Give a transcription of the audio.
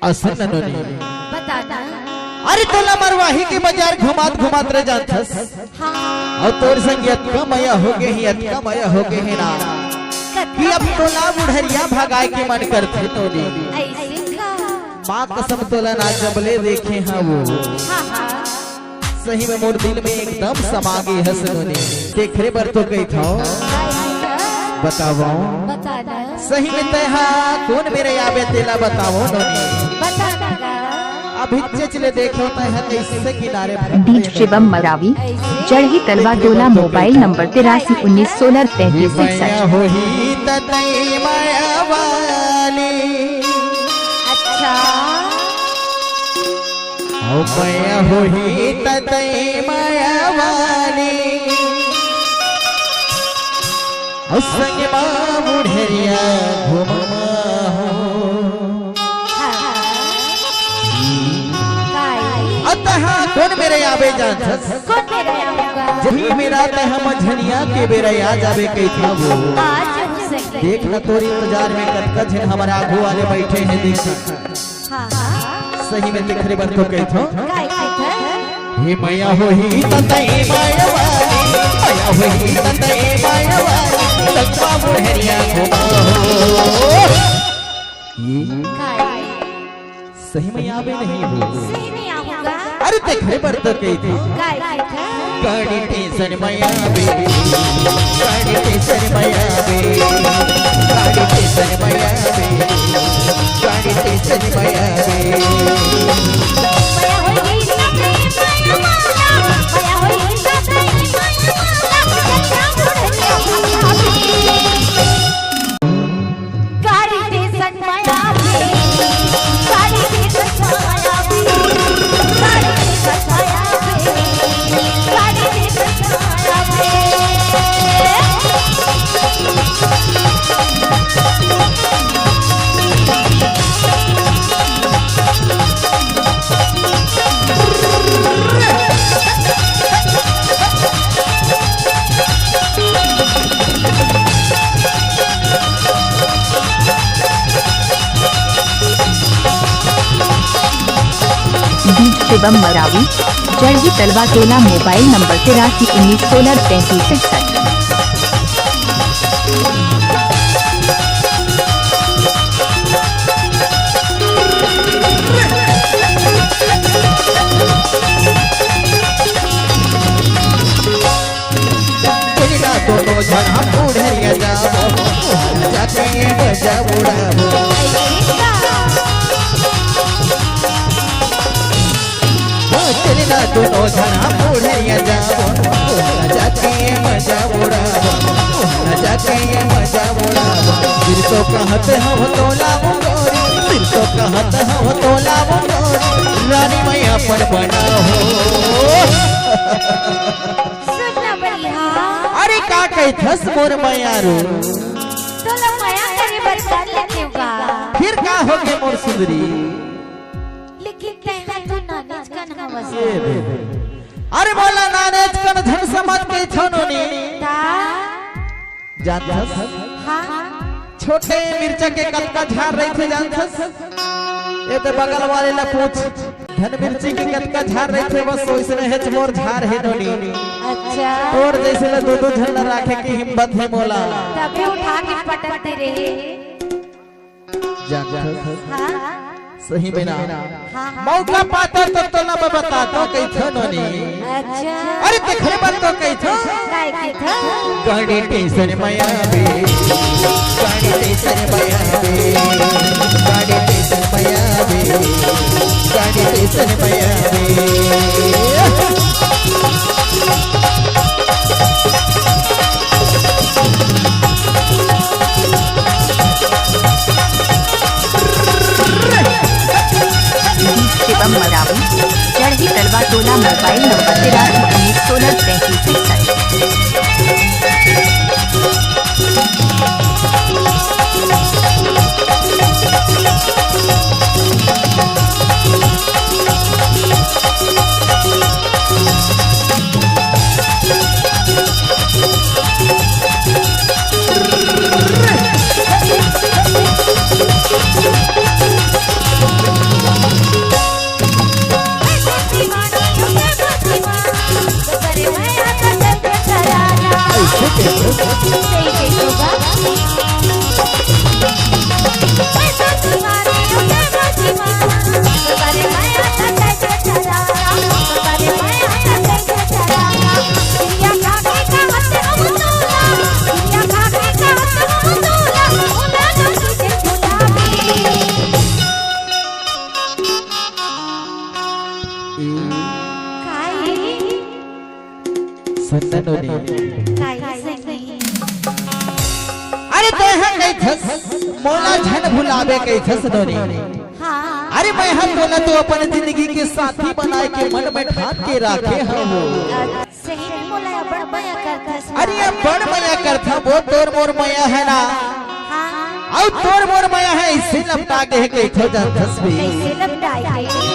असन नोनी बता ना। अरे तोला मरवाही के बाजार घुमात घुमात रह जाथस। हाँ। और तोर संग अतका मया हो गए ही अतका मया हो गए है ना कि अब तोला बुढ़रिया भगाए के मन करथे नोनी। ऐसे का माँ कसम तोला ना जबले देखे हाँ वो हाँ हाँ सही में मोर दिल में एकदम समा गई हस नोनी। देखरे बर तो कही था बताओ बता ना। सही में तहा कौन मेरे आवे तेला बताओ नोनी। बता ना। अभी चले देखो तहा कैसे किनारे दीप शिवम मरावी चढ़ी तलवा डोला मोबाइल नंबर 8319163363। हो ही ततई माया वाली अच्छा ओ माया हो ही ततई माया वाली ओ संग मां बुढ़िया घुमा अतः कौन मेरे आवे जाथस। कौन मेरा आऊंगा जही मेरा तह मझनिया के बेरा आ जावे कई था वो आज हो सकते। देख न तोरी इंतजार में कटका झन हमारा आगू वाले बैठे हैं देख हाँ हाँ सही में दिखरे बर तो कही था काय था हे माया हो ही ततई माया वाली माया हो ही ततई माया वाली लक्ष्मा बुढ़िया घुमा ये काय सही में आवे नहीं हो। सही नहीं आऊंगा। अरे देखरे बर तो कही थी काय था गाड़ी टेंशन माया बे गाड़ी टेंशन माया बे गाड़ी टेंशन माया बे गाड़ी टेंशन माया बे माया होई सतई माया माया माया होई सतई माया माया गाड़ी टेंशन माया बे गाड़ी टेंशन माया बे गाड़ी टेंशन माया बे गाड़ी टेंशन माया बे दीप शिवम मरावी चढ़ी तलवा टोला मोबाइल नंबर 8319163363। तेरा दोनों जन हम बुढ़िया जाओ जाके बजा उड़ाओ तेरा दोनों जन हम बुढ़िया जाओ जाके मजा उड़ाओ जाके मजा उड़ाओ फिर तो कहते हम तोला मुंगोरी फिर तो कहते हम तोला मुंगोरी रानी मैया पर बना हो। सुनना बढ़िया अरे का कही थस मोर मैयारू तो लोग माया करे बरसात लेते होगा। फिर का हो गए मोर सुंदरी। लेकिन कहना तो नानीज का नाम ये वसा दे दे। अरे बोला नानेज कन धन समझ के छनोनी ता जानथस हाँ छोटे मिर्चा के कटका झाड़ रही थे जानथस ये तो बगल वाले ला पूछ धन मिर्ची की कटका झाड़ रही थे बस वैसे हेच मोर झाड़ है नोनी अच्छा और जैसे ला दो झन रखे की हिम्मत है मोला तभी उठा के पटकते रहे। जानथस हाँ सही में ना हाँ मौका पाता तो तोला मैं बताता कई थो नोनी। अच्छा अरे देखरे बात तो कही थो काय के था गाड़ी टेंशन माया बे गाड़ी टेंशन माया बे गाड़ी टेंशन माया बे गाड़ी टेंशन माया बे दीप शिवम मरावी चढ़ी तलवा टोला मोबाइल नंबर 8363। सुननो ने कैसे नहीं अरे ते हम नहीं थस मोला झन भुलावे के थस नो ने हाँ अरे मैं हम बोला तो अपन जिंदगी के साथी बनाए के मन में ठान के रखे हम सही नहीं बोला है, बड़ा माया करता अरे ये बड़ माया करता वो तोर मोर माया है ना हाँ और तोर मोर माया है इसे लपटा के थो जा थस भी कैसे लपटाई